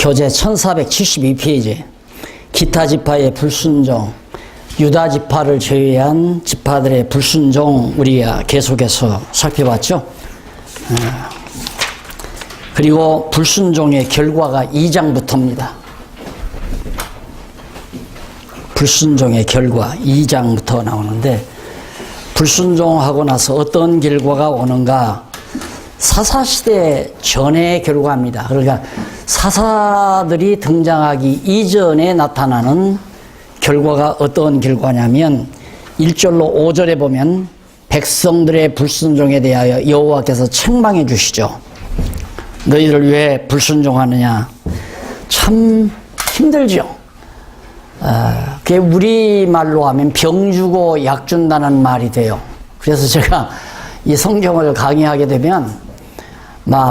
교재 1472페이지 기타 지파의 불순종, 유다 지파를 제외한 지파들의 불순종 우리가 계속해서 살펴봤죠. 그리고 불순종의 결과가 2장부터입니다. 불순종의 결과 2장부터 나오는데, 불순종하고 나서 어떤 결과가 오는가? 사사시대 전의 결과입니다. 그러니까 사사들이 등장하기 이전에 나타나는 결과가 어떤 결과냐면, 1절로 5절에 보면 백성들의 불순종에 대하여 여호와께서 책망해 주시죠. 너희들 왜 불순종하느냐? 참 힘들죠. 그게 우리말로 하면 병 주고 약 준다는 말이 돼요. 그래서 제가 이 성경을 강의하게 되면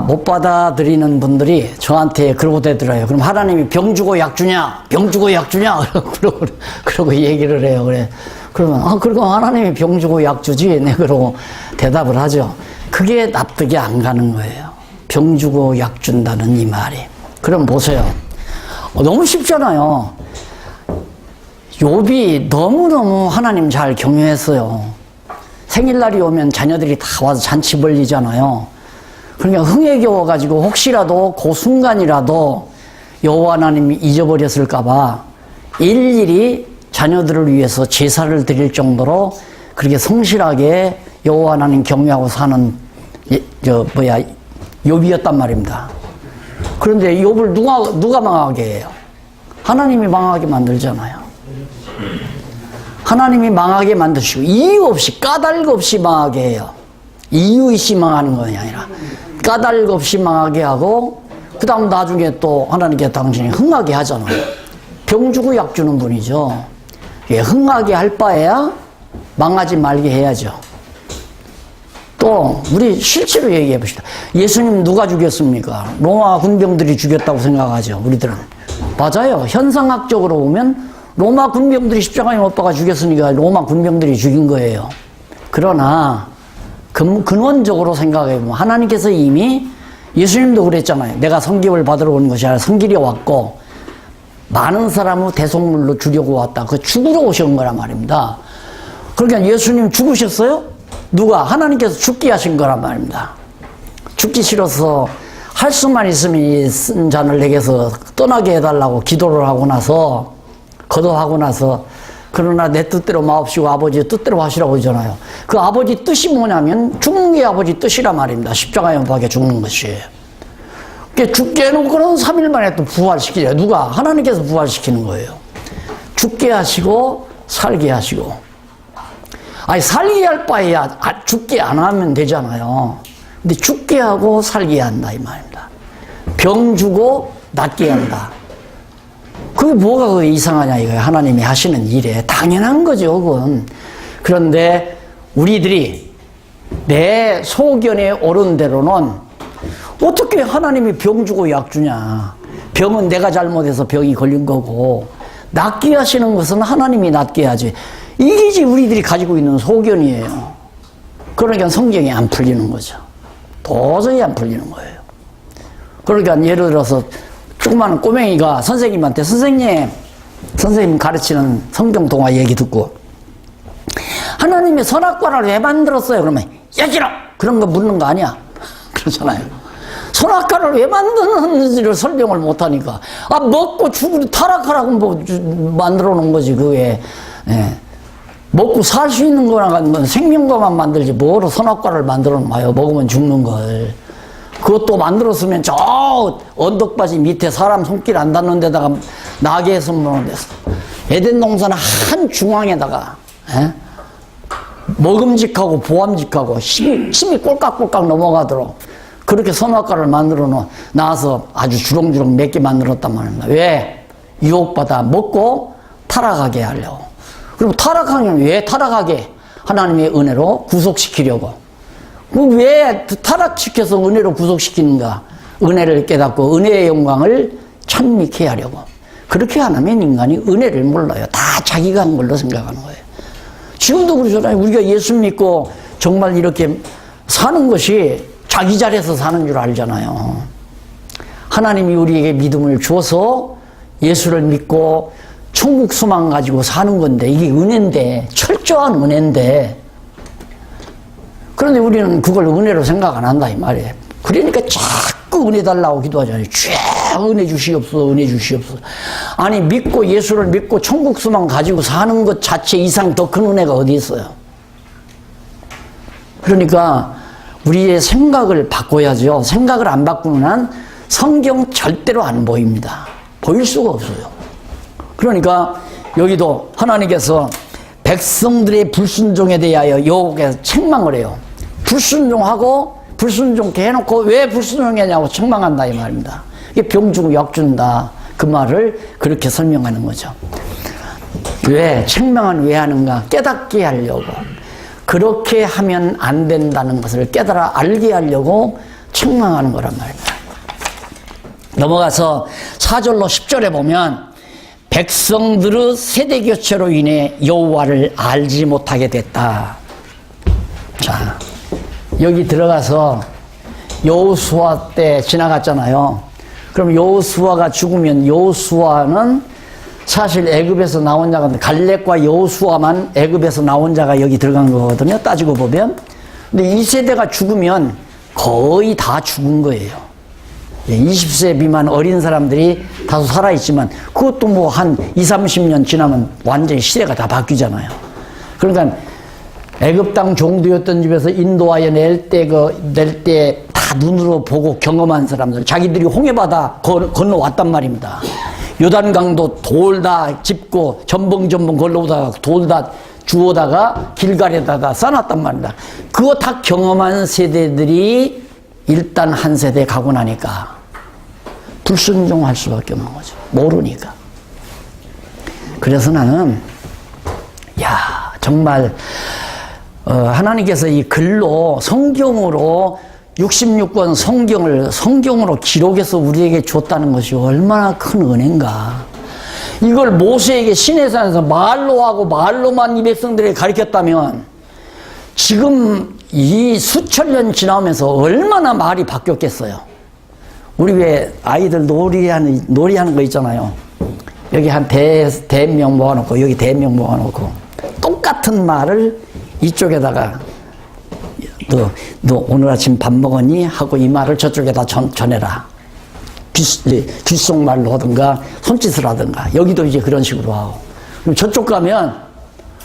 못 받아들이는 분들이 저한테 그러고 되더라고요. 그럼 하나님이 병 주고 약 주냐? 병 주고 약 주냐? 그러고 얘기를 해요. 그러면 그럼 하나님이 병 주고 약 주지? 네, 그러고 대답을 하죠. 그게 납득이 안 가는 거예요. 병 주고 약 준다는 이 말이. 그럼 보세요. 너무 쉽잖아요. 욥이 너무너무 하나님 잘 경외했어요. 생일날이 오면 자녀들이 다 와서 잔치 벌리잖아요. 그러니까 흥에 겨워가지고 혹시라도 그 순간이라도 여호와 하나님이 잊어버렸을까봐 일일이 자녀들을 위해서 제사를 드릴 정도로 그렇게 성실하게 여호와 하나님 경외하고 사는 욥이었단 말입니다. 그런데 욥을 누가 망하게 해요? 하나님이 망하게 만들잖아요. 하나님이 망하게 만드시고 이유 없이 까닭 없이 망하게 해요. 이유 있이 망하는 것이 아니라 까닭 없이 망하게 하고, 그 다음 나중에 또 하나님께 당신이 흥하게 하잖아요. 병 주고 약 주는 분이죠. 흥하게 할 바에야 망하지 말게 해야죠. 또 우리 실제로 얘기해 봅시다. 예수님 누가 죽였습니까? 로마 군병들이 죽였다고 생각하죠, 우리들은. 맞아요. 현상학적으로 보면 로마 군병들이 십자가에 못 박아 죽였으니까 로마 군병들이 죽인 거예요. 그러나 근원적으로 생각해보면 하나님께서 이미, 예수님도 그랬잖아요. 내가 성김을 받으러 온 것이 아니라 성기려 왔고 많은 사람을 대속물로 주려고 왔다. 그 죽으러 오신 거란 말입니다. 그러니까 예수님 죽으셨어요? 누가? 하나님께서 죽게 하신 거란 말입니다. 죽기 싫어서 할 수만 있으면 이 쓴 잔을 내게서 떠나게 해달라고 기도를 하고 나서, 거듭하고 나서, 그러나 내 뜻대로 마옵시고 아버지의 뜻대로 하시라고 하잖아요. 그 아버지 뜻이 뭐냐면 죽는 게 아버지 뜻이란 말입니다. 십자가에 못 박혀 죽는 것이. 그러니까 죽게 해놓고는 3일 만에 또 부활시키죠. 누가? 하나님께서 부활시키는 거예요. 죽게 하시고 살게 하시고. 아니, 살게 할 바에야 죽게 안 하면 되잖아요. 근데 죽게 하고 살게 한다 이 말입니다. 병 주고 낫게 한다. 그게 뭐가 이상하냐 이거예요. 하나님이 하시는 일에 당연한 거죠, 그건. 그런데 우리들이 내 소견에 옳은 대로는 어떻게 하나님이 병 주고 약 주냐? 병은 내가 잘못해서 병이 걸린 거고, 낫게 하시는 것은 하나님이 낫게 하지. 이게 우리들이 가지고 있는 소견이에요. 그러니까 성경이 안 풀리는 거죠. 도저히 안 풀리는 거예요. 그러니까 예를 들어서 조그마한 꼬맹이가 선생님한테 선생님 가르치는 성경 동화 얘기 듣고, 하나님이 선악과를 왜 만들었어요? 그러면 야지라! 그런 거 묻는 거 아니야? 그러잖아요. 선악과를 왜 만드는지를 설명을 못하니까, 먹고 죽으면 타락하라고 만들어 놓은 거지. 그게 먹고 살 수 있는 거나 생명과만 만들지 뭐로 선악과를 만들어 놔요. 먹으면 죽는 걸. 그것도 만들었으면 저 언덕바지 밑에 사람 손길 안 닿는 데다가 나게 선물을 냈어. 에덴 동산 한 중앙에다가 먹음직하고 보암직하고 힘이 꼴깍꼴깍 넘어가도록 그렇게 선악과를 만들어 놔서 아주 주렁주렁 몇 개 만들었단 말입니다. 왜? 유혹받아 먹고 타락하게 하려고. 그럼 타락하면 왜 타락하게? 하나님의 은혜로 구속시키려고. 왜 타락시켜서 은혜로 구속시키는가? 은혜를 깨닫고 은혜의 영광을 찬미케 하려고. 그렇게 안 하면 인간이 은혜를 몰라요. 다 자기가 한 걸로 생각하는 거예요. 지금도 그러잖아요. 우리가 예수 믿고 정말 이렇게 사는 것이 자기 잘해서 사는 줄 알잖아요. 하나님이 우리에게 믿음을 줘서 예수를 믿고 천국 소망 가지고 사는 건데, 이게 은혜인데, 철저한 은혜인데, 그런데 우리는 그걸 은혜로 생각 안 한다 이 말이에요. 그러니까 자꾸 은혜 달라고 기도하잖아요. 쫙 은혜 주시옵소서, 은혜 주시옵소서. 아니, 믿고 예수를 믿고 천국 소망 가지고 사는 것 자체 이상 더 큰 은혜가 어디 있어요? 그러니까 우리의 생각을 바꿔야죠. 생각을 안 바꾸는 한 성경 절대로 안 보입니다. 보일 수가 없어요. 그러니까 여기도 하나님께서 백성들의 불순종에 대하여 여호와께서 책망을 해요. 불순종하고 불순종케 해놓고 왜 불순종했냐고 책망한다 이 말입니다. 이게 병주고 약준다 그 말을 그렇게 설명하는 거죠. 왜? 책망은 왜 하는가? 깨닫게 하려고. 그렇게 하면 안 된다는 것을 깨달아 알게 하려고 책망하는 거란 말입니다. 넘어가서 4절로 10절에 보면 백성들의 세대교체로 인해 여호와를 알지 못하게 됐다. 자, 여기 들어가서 여호수아 때 지나갔잖아요. 그럼 여호수아가 죽으면 여호수아는 사실 애굽에서 나온 자가 갈렙과 여호수아만 애굽에서 나온 자가 여기 들어간 거거든요. 따지고 보면. 근데 이 세대가 죽으면 거의 다 죽은 거예요. 20세 미만 어린 사람들이 다소 살아있지만 그것도 뭐 한 20-30년 지나면 완전히 시대가 다 바뀌잖아요. 그러니까 애굽 땅 종도였던 집에서 인도하여 낼 때 다 눈으로 보고 경험한 사람들, 자기들이 홍해바다 건너왔단 말입니다. 요단강도 돌 다 짚고 전벙 걸러오다가 돌 다 주워다가 길가에다가 쌓아놨단 말입니다. 그거 다 경험한 세대들이 일단 한 세대 가고 나니까 불순종할 수밖에 없는 거죠. 모르니까. 그래서 나는 정말 하나님께서 이 글로 성경으로 66권 성경으로 기록해서 우리에게 줬다는 것이 얼마나 큰 은혜인가. 이걸 모세에게 시내산에서 말로 하고 말로만 이 백성들에게 가르쳤다면 지금 이 수천 년 지나면서 얼마나 말이 바뀌었겠어요. 우리 왜 아이들 놀이하는 거 있잖아요. 여기 한 대명 모아놓고 여기 대명 모아놓고 똑같은 말을 이쪽에다가 너 오늘 아침 밥 먹었니? 하고 이 말을 저쪽에다 전해라. 귓속말로 하든가 손짓을 하든가. 여기도 이제 그런 식으로 하고. 그럼 저쪽 가면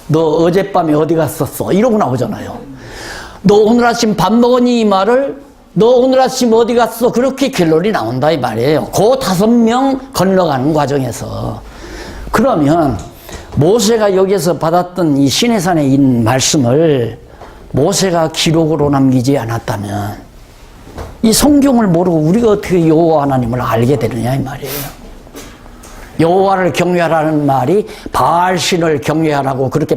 너 어젯밤에 어디 갔었어? 이러고 나오잖아요. 너 오늘 아침 밥 먹었니? 이 말을 너 오늘 아침 어디 갔어? 그렇게 결론이 나온다 이 말이에요. 그 5명 건너가는 과정에서. 그러면 모세가 여기서 받았던 이 시내산에 있는 말씀을 모세가 기록으로 남기지 않았다면 이 성경을 모르고 우리가 어떻게 여호와 하나님을 알게 되느냐 이 말이에요. 여호와를 경외하라는 말이 바알신을 경외하라고 그렇게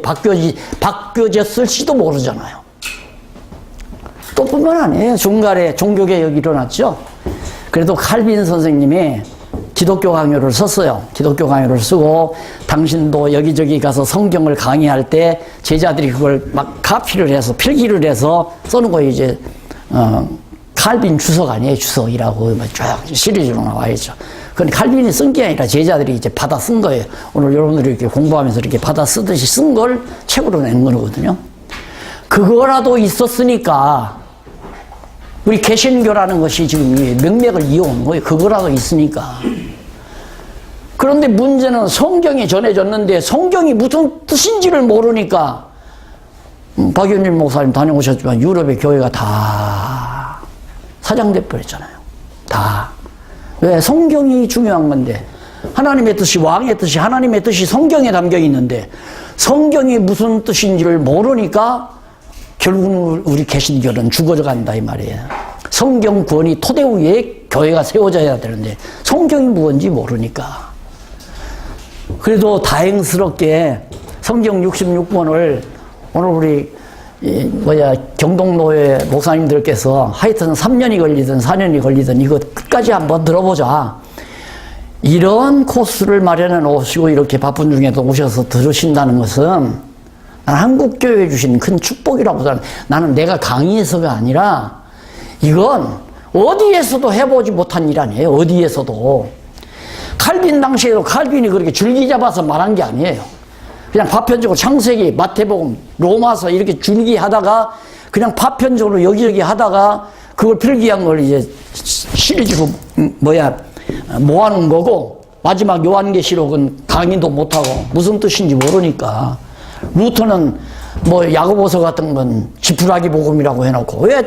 바뀌어졌을지도 모르잖아요. 또 뿐만 아니에요. 중간에 종교개혁이 일어났죠. 그래도 칼빈 선생님이 기독교 강요를 썼어요. 기독교 강요를 쓰고 당신도 여기저기 가서 성경을 강의할 때 제자들이 그걸 막 카피를 해서 필기를 해서 써는 거 이제 칼빈 주석 아니에요. 주석이라고 쫙 시리즈로 나와 있죠. 그건 칼빈이 쓴 게 아니라 제자들이 이제 받아 쓴 거예요. 오늘 여러분들이 이렇게 공부하면서 이렇게 받아 쓰듯이 쓴 걸 책으로 낸 거거든요. 그거라도 있었으니까 우리 개신교라는 것이 지금 명맥을 이어온 거예요. 그거라도 있으니까. 그런데 문제는 성경이 전해졌는데 성경이 무슨 뜻인지를 모르니까 박윤일 목사님 다녀오셨지만 유럽의 교회가 다 사장돼 버렸잖아요. 다. 왜? 성경이 중요한 건데 하나님의 뜻이 왕의 뜻이 하나님의 뜻이 성경에 담겨 있는데 성경이 무슨 뜻인지를 모르니까 결국은 우리 개신교는 죽어져 간다 이 말이에요. 성경 구원이 토대 위에 교회가 세워져야 되는데 성경이 무엇인지 모르니까. 그래도 다행스럽게 성경 66권을 오늘 우리 경동노회 목사님들께서 하여튼 3년이 걸리든 4년이 걸리든 이거 끝까지 한번 들어보자. 이런 코스를 마련해 놓으시고 이렇게 바쁜 중에도 오셔서 들으신다는 것은 한국교회에 주신 큰 축복이라고 생각합니다. 나는 내가 강의해서가 아니라 이건 어디에서도 해보지 못한 일 아니에요. 어디에서도. 칼빈 당시에도 칼빈이 그렇게 줄기 잡아서 말한 게 아니에요. 그냥 파편적으로 창세기, 마태복음, 로마서 이렇게 줄기 하다가 그냥 파편적으로 여기저기 하다가 그걸 필기한 걸 이제 시리즈로 모아놓은 거고, 마지막 요한계시록은 강의도 못하고 무슨 뜻인지 모르니까, 루터는 뭐 야고보서 같은 건 지푸라기 복음이라고 해놓고, 왜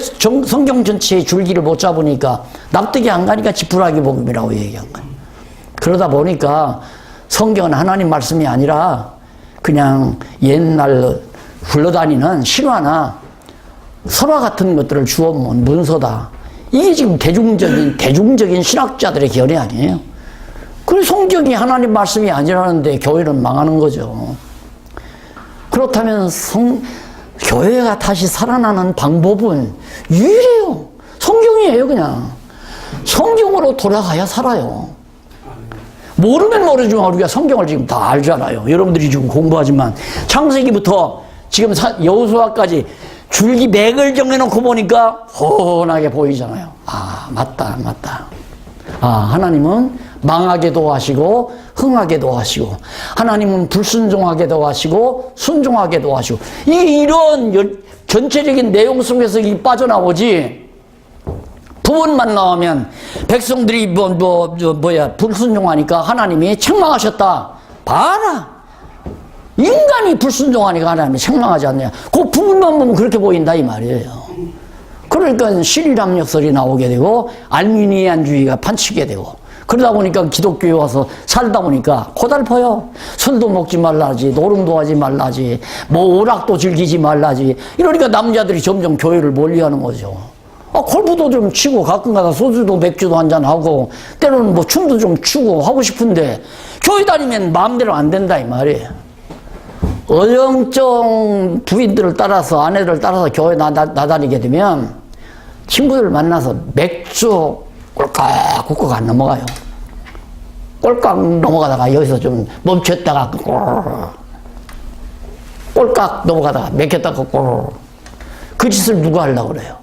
성경 전체의 줄기를 못 잡으니까 납득이 안 가니까 지푸라기 복음이라고 얘기한 거예요. 그러다 보니까 성경은 하나님 말씀이 아니라 그냥 옛날 굴러다니는 신화나 설화 같은 것들을 주워 모은 문서다. 이게 지금 대중적인 신학자들의 견해 아니에요. 그래서 성경이 하나님 말씀이 아니라는데 교회는 망하는 거죠. 그렇다면 교회가 다시 살아나는 방법은 유일해요. 성경이에요. 그냥 성경으로 돌아가야 살아요. 모르면 모르지만 우리가 성경을 지금 다 알잖아요. 여러분들이 지금 공부하지만 창세기부터 지금 여호수아까지 줄기 맥을 정해놓고 보니까 훤하게 보이잖아요. 아, 맞다. 아, 하나님은 망하게도 하시고 흥하게도 하시고, 하나님은 불순종하게도 하시고 순종하게도 하시고, 이런 전체적인 내용 속에서 이 빠져나오지, 부분만 나오면 백성들이 불순종하니까 하나님이 책망하셨다. 봐라, 인간이 불순종하니까 하나님이 책망하지 않느냐. 그 부분만 보면 그렇게 보인다 이 말이에요. 그러니까 실일합력설이 나오게 되고 알미니안주의가 판치게 되고, 그러다 보니까 기독교에 와서 살다 보니까 고달퍼요. 술도 먹지 말라지, 노름도 하지 말라지, 뭐 오락도 즐기지 말라지, 이러니까 남자들이 점점 교회를 멀리하는 거죠. 골프도 좀 치고 가끔가다 소주도 맥주도 한잔하고 때로는 뭐 춤도 좀 추고 하고 싶은데 교회 다니면 마음대로 안 된다 이 말이에요. 어영쩡 부인들을 따라서, 아내를 따라서 교회 나다니게 되면 친구들 만나서 맥주 꼴깍 안 넘어가요. 꼴깍 넘어가다가 여기서 좀 멈췄다가 꼴깍 넘어가다가 맥혔다가 그 짓을 누가 하려고 그래요?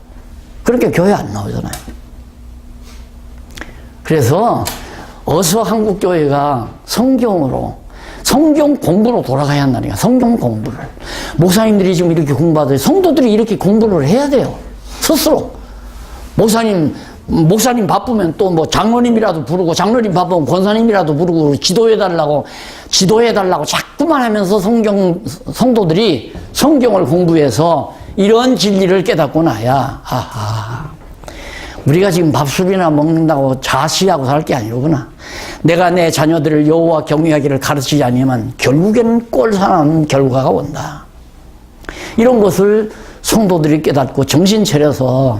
그렇게 교회 안 나오잖아요. 그래서 어서 한국교회가 성경 공부로 돌아가야 한다니까. 성경 공부를. 목사님들이 지금 이렇게 공부하듯이 성도들이 이렇게 공부를 해야 돼요. 스스로. 목사님 바쁘면 또 뭐 장로님이라도 부르고, 장로님 바쁘면 권사님이라도 부르고, 지도해달라고 자꾸만 하면서 성도들이 성경을 공부해서 이런 진리를 깨닫고 나야, 우리가 지금 밥술이나 먹는다고 자시하고 살 게 아니로구나. 내가 내 자녀들을 여호와 경외하기를 가르치지 않으면 결국에는 꼴사나운 결과가 온다. 이런 것을 성도들이 깨닫고 정신 차려서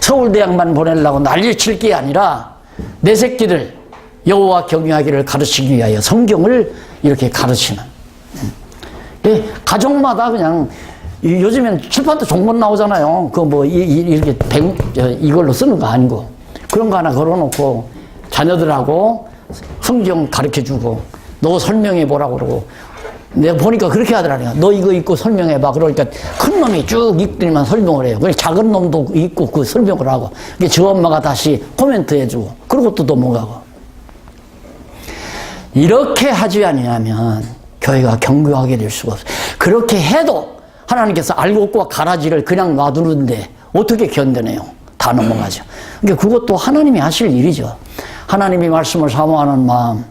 서울대학만 보내려고 난리 칠 게 아니라 내 새끼들 여호와 경외하기를 가르치기 위하여 성경을 이렇게 가르치는. 가정마다 그냥 요즘엔 칠판도 종본 나오잖아요. 이렇게 이걸로 쓰는 거 아니고 그런 거 하나 걸어놓고 자녀들하고 성경 가르쳐주고, 너 설명해보라고 그러고, 내가 보니까 그렇게 하더라고요. 너 이거 읽고 설명해봐. 그러니까 큰 놈이 쭉 읽더니만 설명을 해요. 그래 작은 놈도 읽고 그 설명을 하고, 저 엄마가 다시 코멘트 해주고, 그러고 또 넘어가고. 이렇게 하지 아니하면 교회가 견고하게 될 수가 없어요. 그렇게 해도 하나님께서 알곡과 가라지를 그냥 놔두는데 어떻게 견뎌내요? 다 넘어가죠. 그러니까 그것도 하나님이 하실 일이죠. 하나님이 말씀을 사모하는 마음,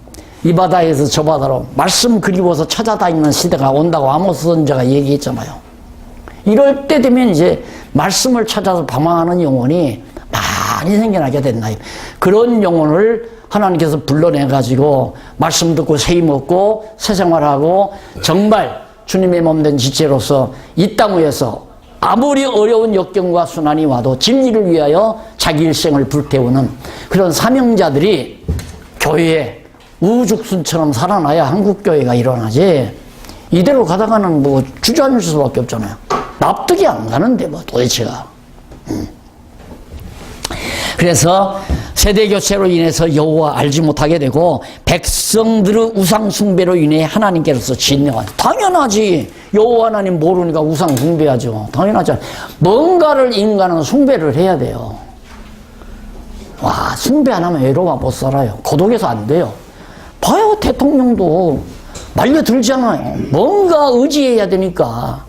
이 바다에서 저 바다로 말씀 그리워서 찾아다니는 시대가 온다고 아모스 선지자가 얘기했잖아요. 이럴 때 되면 이제 말씀을 찾아서 방황하는 영혼이 많이 생겨나게 된다. 그런 영혼을 하나님께서 불러내가지고 말씀 듣고 세임 얻고 새 생활하고 정말 주님의 몸된 지체로서 이 땅 위에서 아무리 어려운 역경과 순환이 와도 진리를 위하여 자기 일생을 불태우는 그런 사명자들이 교회에 우죽순처럼 살아나야 한국교회가 일어나지, 이대로 가다가는 뭐 주저앉을 수밖에 없잖아요. 납득이 안 가는데 뭐 도대체가. 그래서 세대교체로 인해서 여호와 알지 못하게 되고 백성들의 우상 숭배로 인해 하나님께로서 진노가. 당연하지. 여호와 하나님 모르니까 우상 숭배하죠. 당연하잖아요. 뭔가를 인간은 숭배를 해야 돼요. 와, 숭배 안 하면 외로워 못 살아요. 고독해서 안 돼요. 봐요, 대통령도 말려들잖아요. 뭔가 의지해야 되니까.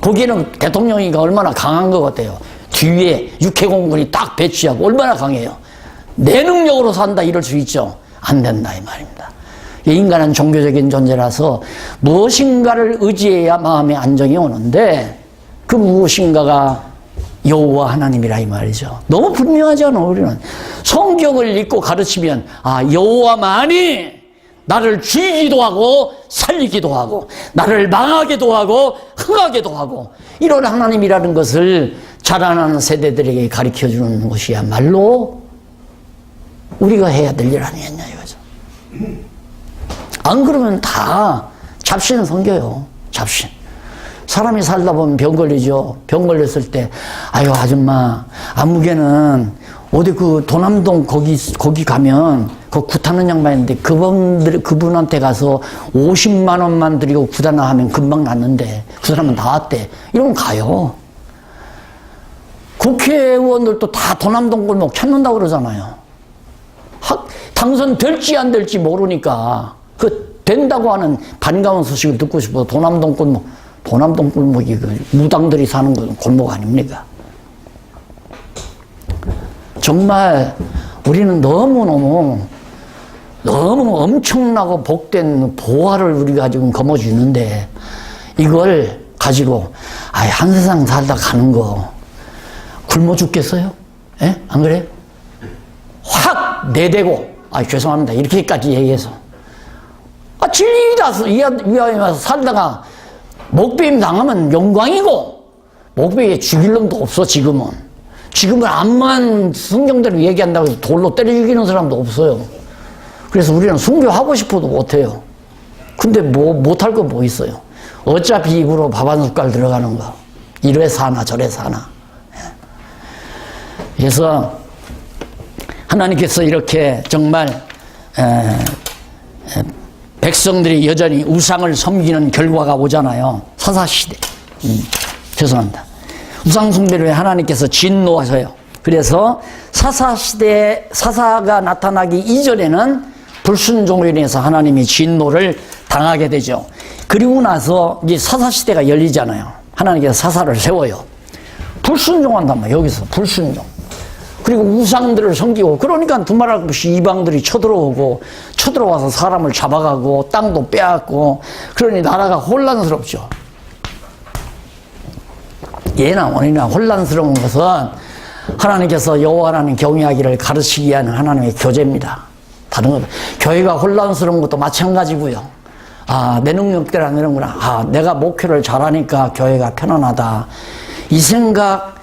거기에는 대통령이가 얼마나 강한 것 같아요. 뒤에 육해공군이 딱 배치하고 얼마나 강해요. 내 능력으로 산다 이럴 수 있죠. 안 된다 이 말입니다. 인간은 종교적인 존재라서 무엇인가를 의지해야 마음의 안정이 오는데 그 무엇인가가 여호와 하나님이라 이 말이죠. 너무 분명하잖아. 우리는 성경을 읽고 가르치면 여호와만이 나를 죽이기도 하고 살리기도 하고 나를 망하게도 하고 흥하게도 하고 이런 하나님이라는 것을 자라나는 세대들에게 가르쳐주는 것이야말로 우리가 해야 될 일 아니겠냐 이거죠. 안 그러면 다 잡신 섬겨요. 잡신. 사람이 살다 보면 병 걸리죠. 병 걸렸을 때 아유 아줌마 아무개는 어디 그 도남동 거기 가면 그 굿하는 양반인데 그분한테 가서 50만 원만 드리고 굿하나 하면 금방 낫는데 그 사람은 나왔대. 이러면 가요. 국회의원들도 다 도남동 골목 찾는다고 그러잖아요. 당선될지 안 될지 모르니까 그 된다고 하는 반가운 소식을 듣고 싶어서 도남동 골목이 그 무당들이 사는 골목 아닙니까? 정말 우리는 너무너무 엄청나고 복된 보화를 우리가 지금 거머쥐는데 이걸 가지고 한 세상 살다 가는 거 굶어 죽겠어요? 예? 안 그래? 확 내대고 죄송합니다 이렇게까지 얘기해서 진리이라서 위하여 살다가 목베임 당하면 영광이고 목베이에 죽일 놈도 없어. 지금은 암만 성경대로 얘기한다고 해서 돌로 때려 죽이는 사람도 없어요. 그래서 우리는 순교하고 싶어도 못해요. 근데 못할 거 뭐 있어요. 어차피 입으로 밥 한 숟갈 들어가는 거 이래 사나 저래 사나. 그래서 하나님께서 이렇게 정말 백성들이 여전히 우상을 섬기는 결과가 오잖아요. 사사시대. 죄송합니다. 우상숭배를 하나님께서 진노하셔요. 그래서 사사가 나타나기 이전에는 불순종으로 인해서 하나님이 진노를 당하게 되죠. 그리고 나서 이제 사사시대가 열리잖아요. 하나님께서 사사를 세워요. 불순종한단 말이에요. 여기서 불순종. 그리고 우상들을 섬기고 그러니까 두말할 것 없이 이방들이 쳐들어와서 사람을 잡아가고 땅도 빼앗고 그러니 나라가 혼란스럽죠. 예나 원이나 혼란스러운 것은 하나님께서 여호와 하나님 경외하기를 가르치기 위한 하나님의 교제입니다. 다른 것 교회가 혼란스러운 것도 마찬가지고요. 내 능력대로 안 되는구나. 내가 목회를 잘하니까 교회가 편안하다. 이 생각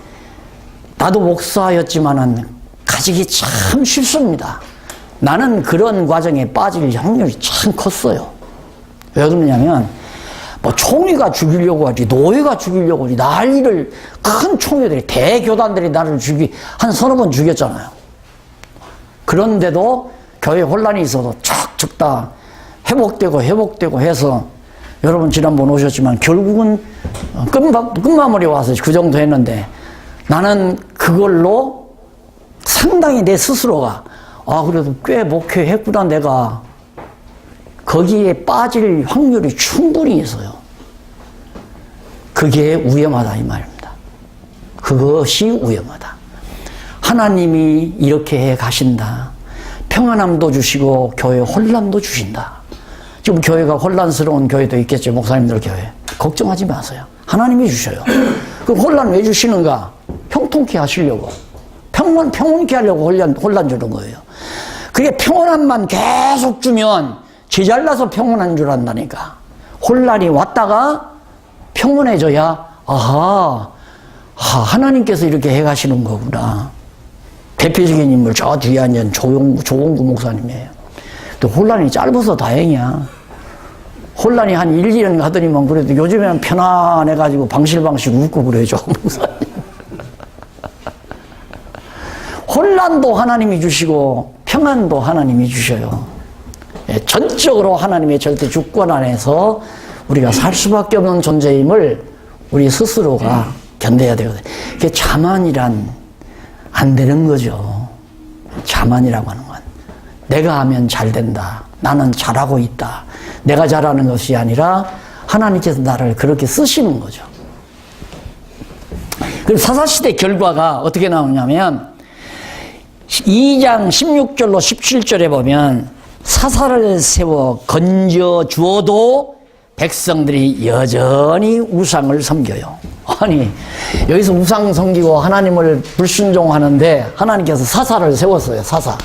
나도 목사였지만은 가지기 참 쉽습니다. 나는 그런 과정에 빠질 확률이 참 컸어요. 왜 그러냐면 총리가 죽이려고 하지 노예가 죽이려고 하지 난리를 큰 총회들이 대교단들이 나를 한 서너 번 죽였잖아요. 그런데도 교회 혼란이 있어도 척척 다 회복되고 해서 여러분 지난번 오셨지만 결국은 끝마무리 와서 그 정도 했는데 나는 그걸로 상당히 내 스스로가 그래도 꽤 목회했구나 내가 거기에 빠질 확률이 충분히 있어요. 그게 위험하다 이 말입니다. 그것이 위험하다. 하나님이 이렇게 해 가신다. 평안함도 주시고 교회 혼란도 주신다. 지금 교회가 혼란스러운 교회도 있겠죠. 목사님들 교회. 걱정하지 마세요. 하나님이 주셔요. 그 혼란 왜 주시는가? 형통케 하시려고. 평온케 하려고 혼란 주는 거예요. 그게 평온함만 계속 주면 제잘나서 평온한 줄 안다니까. 혼란이 왔다가 평온해져야 하나님께서 이렇게 해가시는 거구나. 대표적인 인물 저 뒤에 앉은 조홍구 목사님이에요. 또 혼란이 짧아서 다행이야. 혼란이 한 1, 2년 가더니만 그래도 요즘에는 편안해가지고 방실방실 웃고 그래요. 조 목사님. 혼란도 하나님이 주시고 평안도 하나님이 주셔요. 전적으로 하나님의 절대 주권 안에서 우리가 살 수밖에 없는 존재임을 우리 스스로가 견뎌야 되거든요. 그게 자만이란 안 되는 거죠. 자만이라고 하는 건 내가 하면 잘 된다. 나는 잘하고 있다. 내가 잘하는 것이 아니라 하나님께서 나를 그렇게 쓰시는 거죠. 그럼 사사시대 결과가 어떻게 나오냐면 2장 16절로 17절에 보면 사사를 세워 건져 주어도 백성들이 여전히 우상을 섬겨요. 아니 여기서 우상 섬기고 하나님을 불순종하는데 하나님께서 사사를 세웠어요. 사사.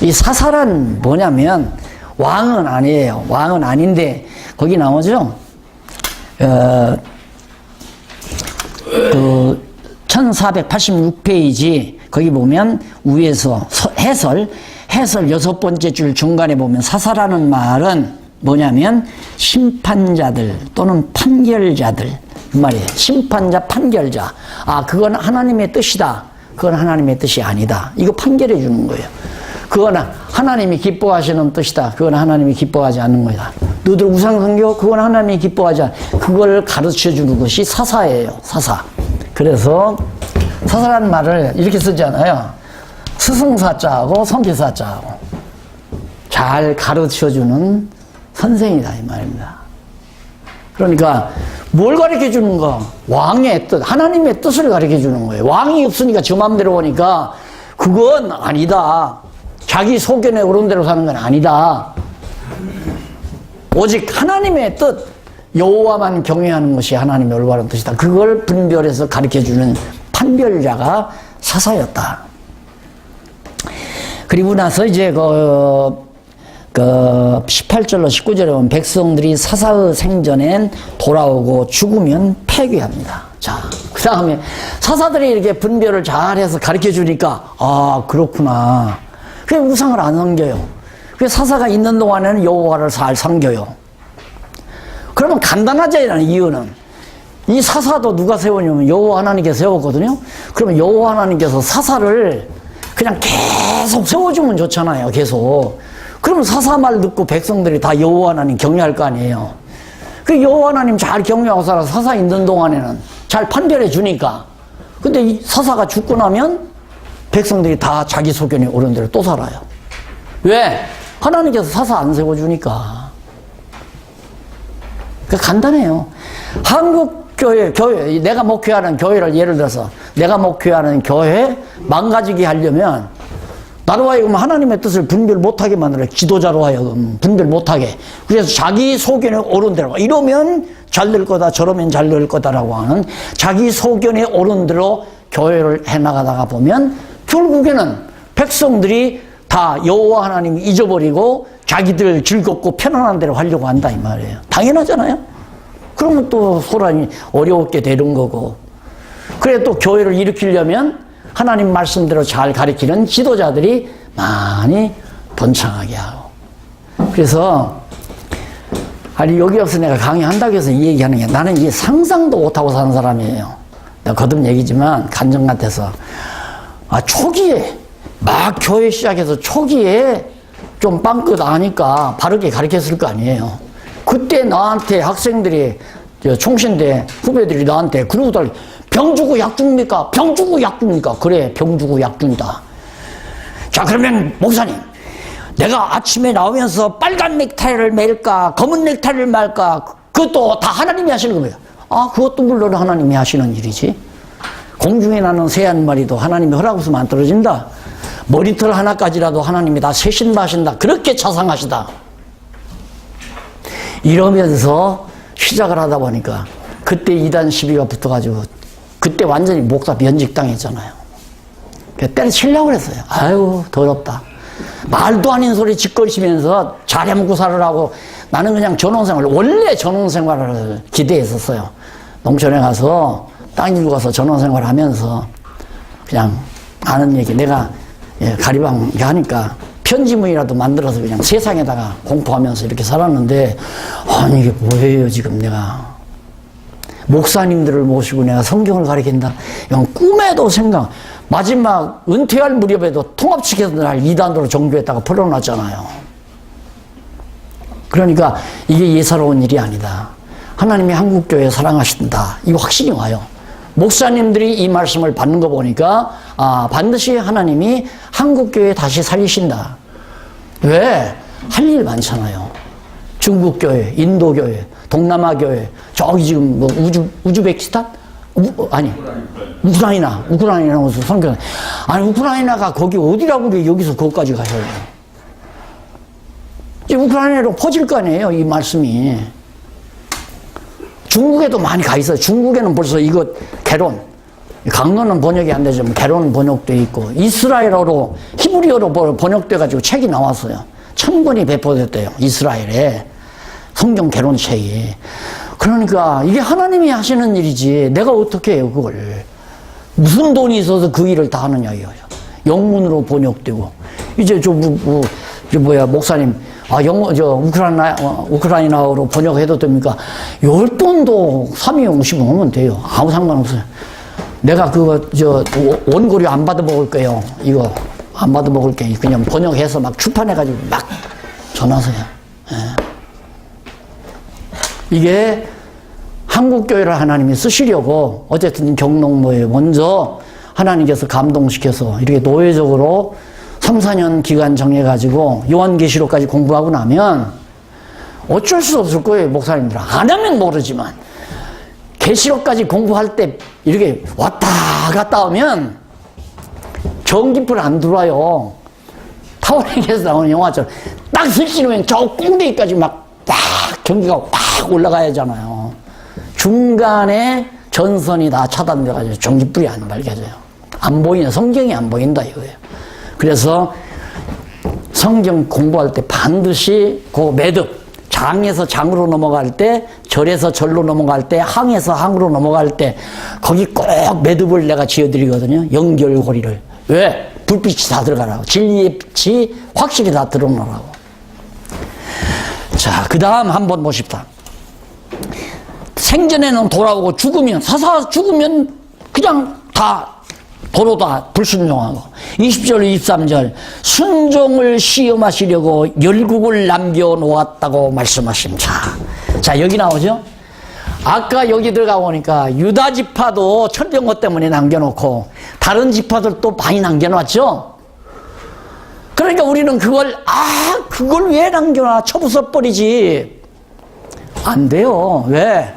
이 사사란 뭐냐면 왕은 아니에요. 왕은 아닌데 거기 나오죠. 1486페이지 거기 보면 위에서 해설 6번째 줄 중간에 보면 사사라는 말은 뭐냐면 심판자들 또는 판결자들 그 말이에요. 심판자, 판결자. 아, 그건 하나님의 뜻이다. 그건 하나님의 뜻이 아니다. 이거 판결해 주는 거예요. 그건 하나님이 기뻐하시는 뜻이다. 그건 하나님이 기뻐하지 않는 거다. 너들 우상 섬겨? 그건 하나님이 기뻐하지 않는. 그걸 가르쳐 주는 것이 사사예요. 사사. 그래서 사사라는 말을 이렇게 쓰잖아요. 스승사자하고 선기사자하고 잘 가르쳐 주는 선생이다 이 말입니다. 그러니까 뭘 가르쳐 주는 거? 왕의 뜻, 하나님의 뜻을 가르쳐 주는 거예요. 왕이 없으니까 저 맘대로 오니까 그건 아니다. 자기 소견에 오른 대로 사는 건 아니다. 오직 하나님의 뜻, 여호와만 경외하는 것이 하나님의 올바른 뜻이다. 그걸 분별해서 가르쳐주는 판별자가 사사였다. 그리고 나서 이제 그 18절로 19절에 보면 백성들이 사사의 생전엔 돌아오고 죽으면 폐귀합니다. 자, 그 다음에 사사들이 이렇게 분별을 잘해서 가르쳐 주니까 아, 그렇구나. 그게 우상을 안 섬겨요. 그 사사가 있는 동안에는 여호와를 잘 섬겨요. 그러면 간단하잖아요. 이유는 이 사사도 누가 세우냐면 여호와 하나님께서 세웠거든요. 그러면 여호와 하나님께서 사사를 그냥 계속 세워주면 좋잖아요. 계속. 그러면 사사 말 듣고 백성들이 다 여호와 하나님 경외할 거 아니에요. 그 여호와 하나님 잘 경외하고 살아서 사사 있는 동안에는 잘 판별해 주니까. 근데 이 사사가 죽고 나면 백성들이 다 자기 소견에 옳은 대로 또 살아요. 왜? 하나님께서 사사 안 세워주니까. 그러니까 간단해요. 한국 교회, 내가 목회하는 교회를 예를 들어서 내가 목회하는 교회 망가지게 하려면 나로 하여금 하나님의 뜻을 분별 못하게 만들어요. 지도자로 하여금 분별 못하게. 그래서 자기 소견에 옳은 대로 이러면 잘 될 거다 저러면 잘 될 거다라고 하는 자기 소견에 옳은 대로 교회를 해나가다가 보면 결국에는 백성들이 다 여호와 하나님 잊어버리고 자기들 즐겁고 편안한 대로 하려고 한다 이 말이에요. 당연하잖아요. 그러면 또 소란이 어려웠게 되는 거고. 그래 또 교회를 일으키려면 하나님 말씀대로 잘 가르치는 지도자들이 많이 번창하게 하고. 그래서 아니 여기 없어 내가 강의한다고 해서 이 얘기하는 게 나는 이게 상상도 못하고 사는 사람이에요. 내가 거듭 얘기지만 간증 같아서 초기에 막 교회 시작해서 초기에 좀 빵긋 아니까 바르게 가르쳤을 거 아니에요. 그때 나한테 학생들이 총신대 후배들이 나한테 그러고들 병 주고 약 줍니까? 병 주고 약 줍니까? 그래 병 주고 약 준다. 자 그러면 목사님 내가 아침에 나오면서 빨간 넥타이를 맬까 검은 넥타이를 맬까 그것도 다 하나님이 하시는 거예요. 아 그것도 물론 하나님이 하시는 일이지. 공중에 나는 새 한 마리도 하나님이 허락없으면 안 떨어진다. 머리털 하나까지라도 하나님이 다 세신마신다. 그렇게 자상하시다. 이러면서 시작을 하다 보니까 그때 이단 시비가 붙어가지고 그때 완전히 목사 면직당했잖아요. 때려치려고 그랬어요. 아유 더럽다. 말도 아닌 소리 짓거리시면서 잘해 먹고 살으라고. 나는 그냥 전원생활 원래 전원생활을 기대했었어요. 농촌에 가서 땅 일고 가서 전원생활 하면서 그냥 아는 얘기 내가 가리방 하니까 편지문이라도 만들어서 그냥 세상에다가 공포하면서 이렇게 살았는데 아니 이게 뭐예요 지금 내가 목사님들을 모시고 내가 성경을 가르친다. 이건 꿈에도 생각. 마지막 은퇴할 무렵에도 통합측에서 날 이단으로 종교했다가 풀어놨잖아요. 그러니까 이게 예사로운 일이 아니다. 하나님이 한국교회 사랑하신다. 이 확신이 와요. 목사님들이 이 말씀을 받는 거 보니까 반드시 하나님이 한국교회 다시 살리신다. 왜? 할 일 많잖아요. 중국교회, 인도교회, 동남아교회, 저기 지금 뭐 우즈베키스탄? 우크라이나 무슨 성경. 아니, 우크라이나가 거기 어디라고 그래, 여기서 거기까지 가셔요. 이제 우크라이나로 퍼질 거 아니에요, 이 말씀이. 중국에도 많이 가 있어요. 중국에는 벌써 이거 개론, 강론은 번역이 안 되지만 개론은 번역돼 있고, 이스라엘어로, 히브리어로 번역돼가지고 책이 나왔어요. 1000권이 배포됐대요, 이스라엘에. 성경 개론책이. 그러니까 이게 하나님이 하시는 일이지 내가 어떻게 해요, 그걸. 무슨 돈이 있어서 그 일을 다 하느냐 이거예요. 영문으로 번역되고. 이제 목사님, 우크라이나어로 번역해도 됩니까? $10도 3위 50 오면 돼요. 아무 상관없어요. 내가 원고료 안 받아 먹을 거예요. 이거 안 받아 먹을 게 그냥 번역해서 막 출판해가지고 막 전하세요. 예. 이게 한국교회를 하나님이 쓰시려고 어쨌든 경농모에 먼저 하나님께서 감동시켜서 이렇게 노예적으로 3, 4년 기간 정해가지고 요한계시록까지 공부하고 나면 어쩔 수 없을 거예요, 목사님들. 안 하면 모르지만. 계시록까지 공부할 때 이렇게 왔다 갔다 하면 전기불 안 들어와요. 타워링에서 나오는 영화처럼 딱 설치면 저 꽁대기까지 막 전기가 팍 올라가야잖아요. 중간에 전선이 다 차단돼가지고 전기불이 안 밝혀져요. 안 보이네. 성경이 안 보인다 이거예요. 그래서 성경 공부할 때 반드시 그 매듭, 장에서 장으로 넘어갈 때, 절에서 절로 넘어갈 때, 항에서 항으로 넘어갈 때 거기 꼭 매듭을 내가 지어드리거든요. 연결고리를. 왜? 불빛이 다 들어가라고. 진리의 빛이 확실히 다 드러나라고. 자, 그 다음 한번 보십시다. 생전에는 돌아오고 죽으면 그냥 다 도로다 불순종하고. 20절 23절 순종을 시험하시려고 열국을 남겨놓았다고 말씀하십니다. 자, 여기 나오죠. 아까 여기 들어가 보니까 유다 지파도 철병거 때문에 남겨놓고 다른 지파들도 많이 남겨놨죠. 그러니까 우리는 그걸 왜 남겨놔, 쳐부숴버리지. 안 돼요. 왜?